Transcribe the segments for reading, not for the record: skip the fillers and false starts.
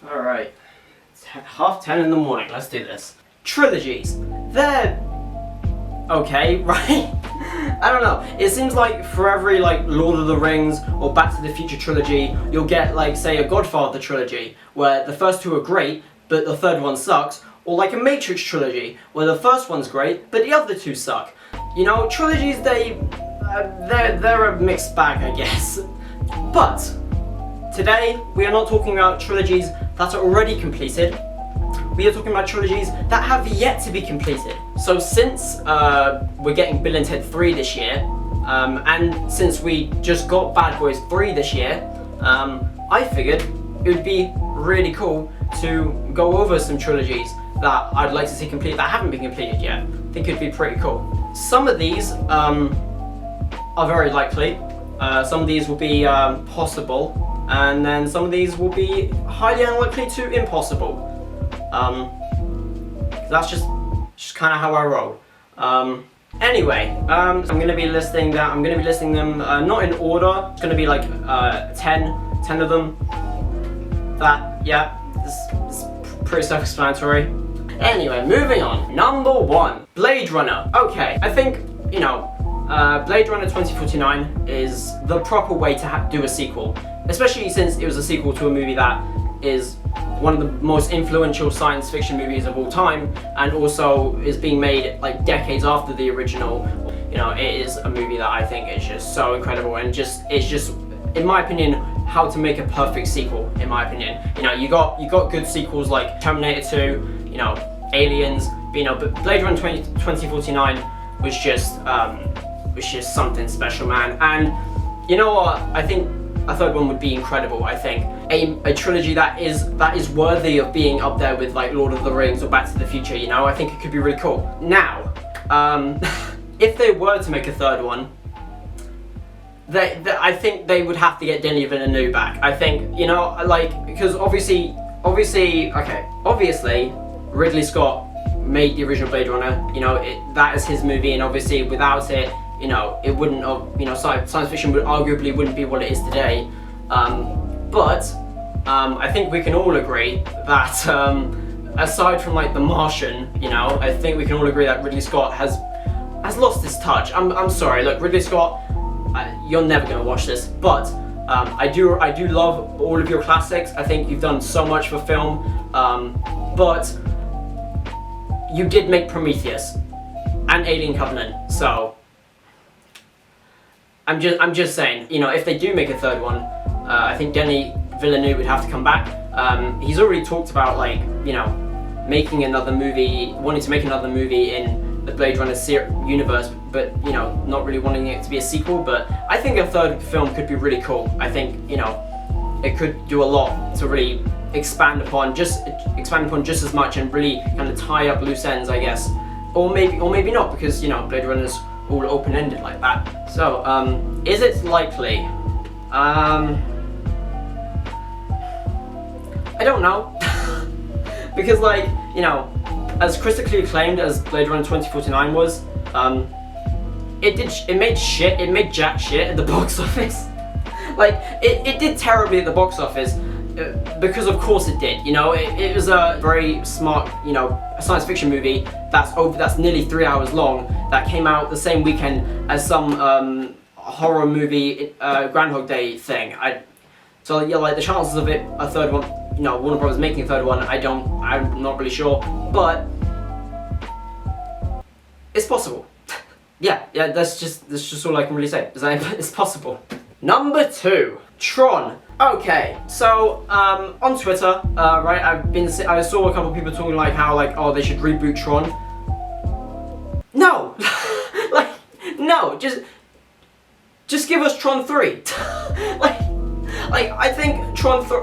Alright, it's 10:30 in the morning, let's do this. Trilogies. They're okay, right? I don't know. It seems like for every like Lord of the Rings or Back to the Future trilogy, you'll get like say a Godfather trilogy, where the first two are great, but the third one sucks, or like a Matrix trilogy, where the first one's great, but the other two suck. You know, trilogies, they're a mixed bag, I guess. But today, we are not talking about trilogies that are already completed. We are talking about trilogies that have yet to be completed. So since we're getting Bill and Ted 3 this year, and since we just got Bad Boys 3 this year, I figured it would be really cool to go over some trilogies that I'd like to see complete that haven't been completed yet. I think it'd be pretty cool. Some of these are very likely. Some of these will be possible, and then some of these will be highly unlikely to impossible. That's just kind of how I roll. Anyway, I'm going to be listing them not in order. It's going to be like 10 of them. This pretty self-explanatory. Anyway, moving on. Number 1, Blade Runner. Okay, I think, you know, Blade Runner 2049 is the proper way to do a sequel, especially since it was a sequel to a movie that is one of the most influential science fiction movies of all time, and also is being made like decades after the original. You know, it is a movie that I think is just so incredible, and it's just, in my opinion, how to make a perfect sequel. In my opinion, you know, you got good sequels like Terminator 2, you know, Aliens, you know, but Blade Runner 2049 was just something special, man. And you know what? I think a third one would be incredible. I think a trilogy that is worthy of being up there with like Lord of the Rings or Back to the Future. You know, I think it could be really cool. Now, if they were to make a third one, I think they would have to get Denis Villeneuve back. I think, you know, like, because obviously, Ridley Scott made the original Blade Runner. You know, that is his movie, and obviously without it, you know, it wouldn't have, you know, science fiction arguably wouldn't be what it is today. But I think we can all agree that aside from like The Martian, you know, I think we can all agree that Ridley Scott has lost his touch. I'm sorry, look, Ridley Scott, you're never gonna watch this, but I do love all of your classics. I think you've done so much for film, but you did make Prometheus and Alien Covenant, so I'm just saying, you know, if they do make a third one, I think Denis Villeneuve would have to come back. He's already talked about, like, you know, wanting to make another movie in the Blade Runner universe, but, you know, not really wanting it to be a sequel. But I think a third film could be really cool. I think, you know, it could do a lot to really expand upon just as much, and really kind of tie up loose ends, I guess, or maybe not, because, you know, Blade Runner's all open-ended like that. So, is it likely? I don't know. Because, like, you know, as critically acclaimed as Blade Runner 2049 was, it made jack shit at the box office. Like, it did terribly at the box office, because of course it did. You know, it was a very smart, you know, a science fiction movie that's nearly 3 hours long, that came out the same weekend as some horror movie Groundhog Day thing. So yeah, like, the chances of it, a third one, you know, Warner Brothers making a third one, I'm not really sure, but it's possible. yeah, that's just all I can really say. It's possible. Number 2, Tron. Okay, so on Twitter, right, I saw a couple of people talking like how, like, oh, they should reboot Tron. No, like, no, just give us Tron 3. like I think Tron 3.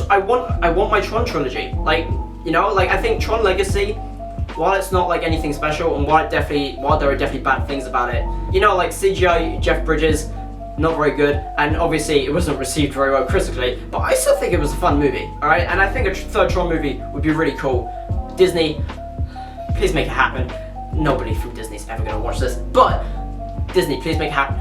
I want my Tron trilogy. Like, you know, like, I think Tron Legacy, while it's not like anything special, and while there are definitely bad things about it, you know, like CGI Jeff Bridges, not very good, and obviously it wasn't received very well critically, but I still think it was a fun movie, alright? And I think a third Tron movie would be really cool. Disney, please make it happen. Nobody from Disney's ever gonna watch this, but Disney, please make it happen.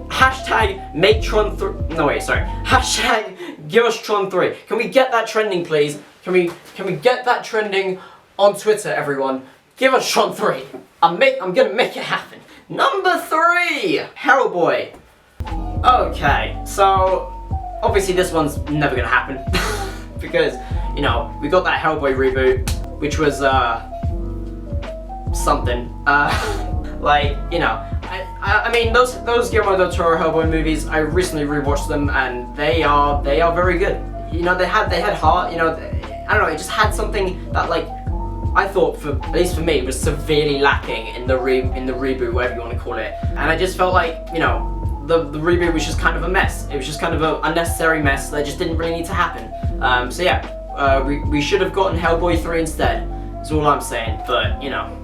Hashtag make Tron 3. No wait, sorry. Hashtag give us Tron 3. Can we get that trending, please? Can we get that trending on Twitter, everyone? Give us Tron 3. I'm gonna make it happen. Number 3, Hellboy. Okay, so obviously this one's never gonna happen because you know we got that Hellboy reboot, which was something. Like, you know, I mean those Guillermo del Toro Hellboy movies, I recently rewatched them and they are very good. You know, they had heart. You know, I don't know, it just had something that, like, I thought, at least for me, was severely lacking in the reboot, whatever you want to call it. And I just felt like, you know, the reboot was just kind of a mess. It was just kind of an unnecessary mess that just didn't really need to happen. So yeah, we should have gotten Hellboy 3 instead. That's all I'm saying. But you know,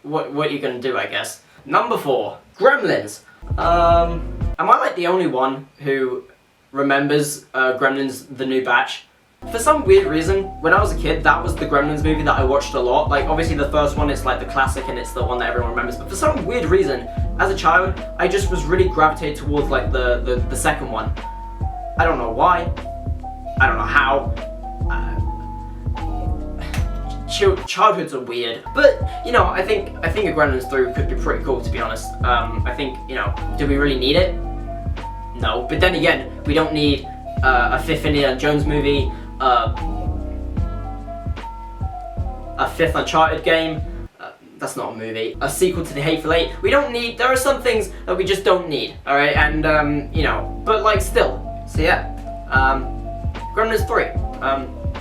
what are you gonna do, I guess. Number 4, Gremlins. Am I like the only one who remembers Gremlins: The New Batch? For some weird reason, when I was a kid, that was the Gremlins movie that I watched a lot. Like, obviously the first one, it's like the classic and it's the one that everyone remembers. But for some weird reason, as a child, I just was really gravitated towards like the second one. I don't know why. I don't know how. Childhoods are weird. But, you know, I think a Gremlins 3 could be pretty cool, to be honest. I think, you know, do we really need it? No. But then again, we don't need a 5th Indiana Jones movie, a 5th Uncharted game, that's not a movie, a sequel to The Hateful Eight. We don't need, there are some things that we just don't need, alright, and you know, but like still, so yeah, Gremlins 3,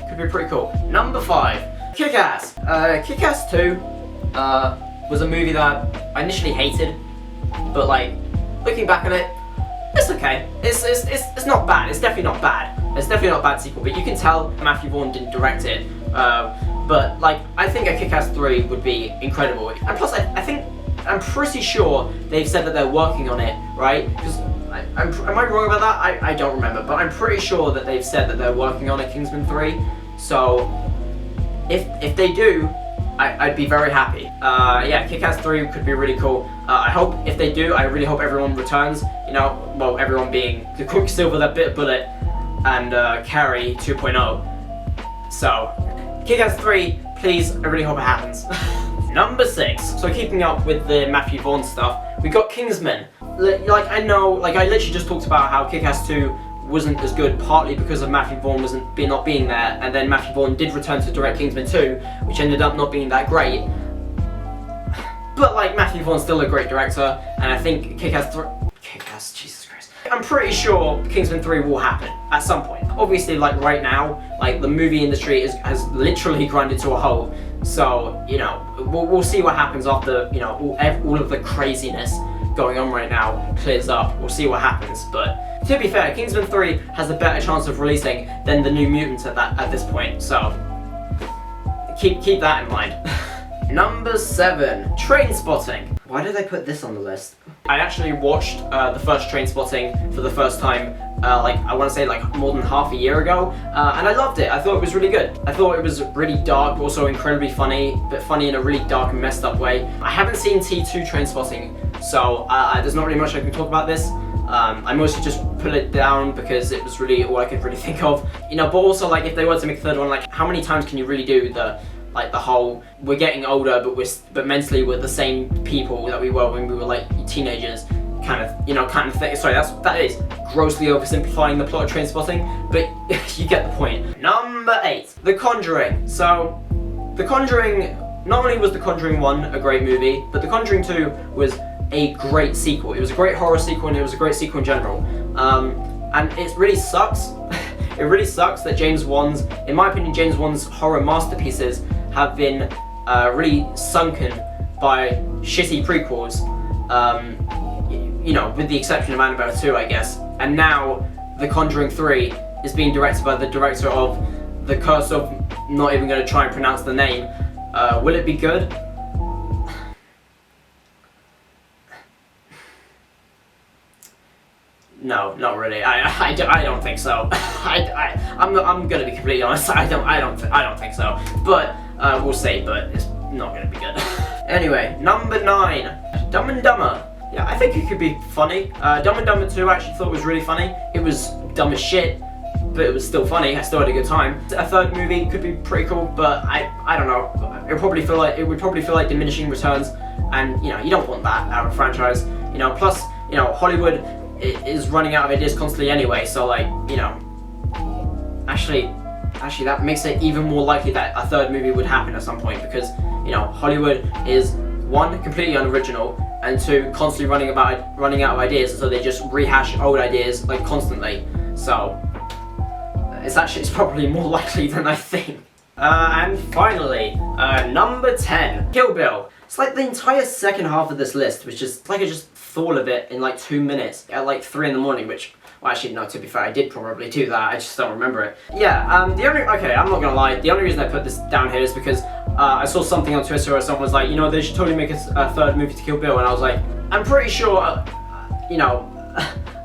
could be pretty cool. Number 5, Kick-Ass. Kick-Ass 2 was a movie that I initially hated, but like, looking back on it, it's okay. It's not bad. It's definitely not bad. It's definitely not a bad sequel, but you can tell Matthew Vaughn didn't direct it. But like, I think a Kick-Ass 3 would be incredible. And plus, I'm pretty sure they've said that they're working on it, right? Because am I wrong about that? I don't remember, but I'm pretty sure that they've said that they're working on a Kingsman 3. So if they do, I'd be very happy. Yeah, Kick-Ass 3 could be really cool. I hope, if they do, I really hope everyone returns. You know, well, everyone being the Quicksilver, that bit Bullet, and Carrie 2.0. So, Kick-Ass 3, please, I really hope it happens. Number 6. So keeping up with the Matthew Vaughn stuff, we got Kingsman. Like, I know, like, I literally just talked about how Kick-Ass 2 wasn't as good, partly because of Matthew Vaughn not being there, and then Matthew Vaughn did return to direct Kingsman 2, which ended up not being that great. But like, Matthew Vaughn's still a great director, and I think Kick-Ass, Jesus Christ. I'm pretty sure Kingsman 3 will happen at some point. Obviously, like right now, like the movie industry has literally grinded to a halt. So, you know, we'll see what happens after, you know, all of the craziness going on right now clears up. We'll see what happens, but to be fair, Kingsman 3 has a better chance of releasing than the New Mutants at this point, so keep that in mind. Number 7, Trainspotting. Why did I put this on the list? I actually watched the first Trainspotting for the first time, like, I want to say like more than half a year ago, and I loved it. I thought it was really good. I thought it was really dark, but also incredibly funny, but funny in a really dark and messed up way. I haven't seen T2 Trainspotting, so there's not really much I can talk about this. I mostly just put it down because it was really all I could really think of. You know, but also, like, if they were to make a third one, like, how many times can you really do the whole, we're getting older, but mentally we're the same people that we were when we were like teenagers kind of thing. Sorry, that is grossly oversimplifying the plot of Trainspotting, but you get the point. Number 8, The Conjuring. So, The Conjuring, not only was The Conjuring 1 a great movie, but The Conjuring 2 was a great sequel. It was a great horror sequel, and it was a great sequel in general. And it really sucks. It really sucks that in my opinion, James Wan's horror masterpieces have been really sunken by shitty prequels. You know, with the exception of Annabelle 2, I guess. And now, The Conjuring 3 is being directed by the director of The Curse of, not even going to try and pronounce the name. Will it be good? No, not really. I don't think so. I'm gonna be completely honest. I don't think so. But we'll see. But it's not gonna be good. Anyway, number 9, Dumb and Dumber. Yeah, I think it could be funny. Dumb and Dumber 2 I actually thought was really funny. It was dumb as shit, but it was still funny. I still had a good time. A third movie could be pretty cool, but I don't know. It would probably feel like diminishing returns, and you know, you don't want that out of a franchise. You know, plus, you know, Hollywood is running out of ideas constantly anyway, so like, you know, actually that makes it even more likely that a third movie would happen at some point, because, you know, Hollywood is, 1, completely unoriginal, and 2, constantly running out of ideas, so they just rehash old ideas like constantly. So it's probably more likely than I think. And finally, number 10, Kill Bill. It's like the entire second half of this list was just like I just thought of it in like 2 minutes at like 3 in the morning, which, well, actually no, to be fair, I did probably do that, I just don't remember it. Yeah, I'm not gonna lie, the only reason I put this down here is because I saw something on Twitter where someone was like, you know, they should totally make a third movie to Kill Bill, and I was like, I'm pretty sure, you know,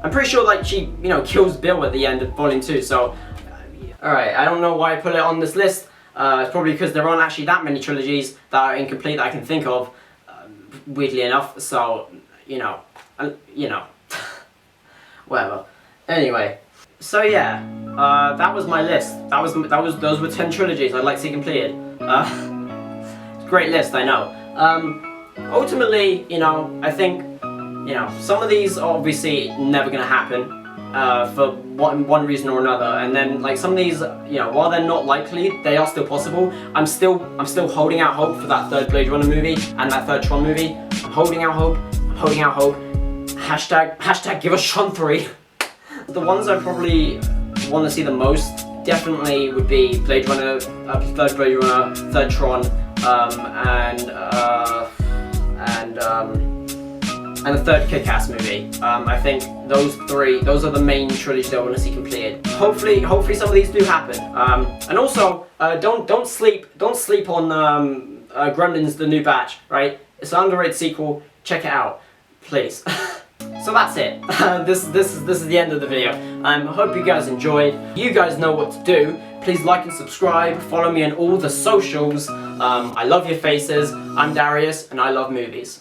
I'm pretty sure like she, you know, kills Bill at the end of Volume 2, so, alright, I don't know why I put it on this list. It's probably because there aren't actually that many trilogies that are incomplete that I can think of, weirdly enough, so, you know, whatever. Anyway, so yeah, that was my list. Those were 10 trilogies I'd like to see completed. Great list, I know. Ultimately, you know, I think, you know, some of these are obviously never gonna happen, for one reason or another, and then like some of these, you know, while they're not likely, they are still possible. I'm still holding out hope for that third Blade Runner movie and that third Tron movie. I'm holding out hope. Hashtag give us Tron 3. The ones I probably want to see the most definitely would be Blade Runner, third Blade Runner, third Tron, and the third Kick-Ass movie. I think those are the main trilogies I want to see completed. Hopefully some of these do happen. And also, don't sleep on Gremlins: The New Batch. Right? It's an underrated sequel. Check it out, please. So that's it. This is the end of the video. I hope you guys enjoyed. You guys know what to do. Please like and subscribe. Follow me on all the socials. I love your faces. I'm Darius, and I love movies.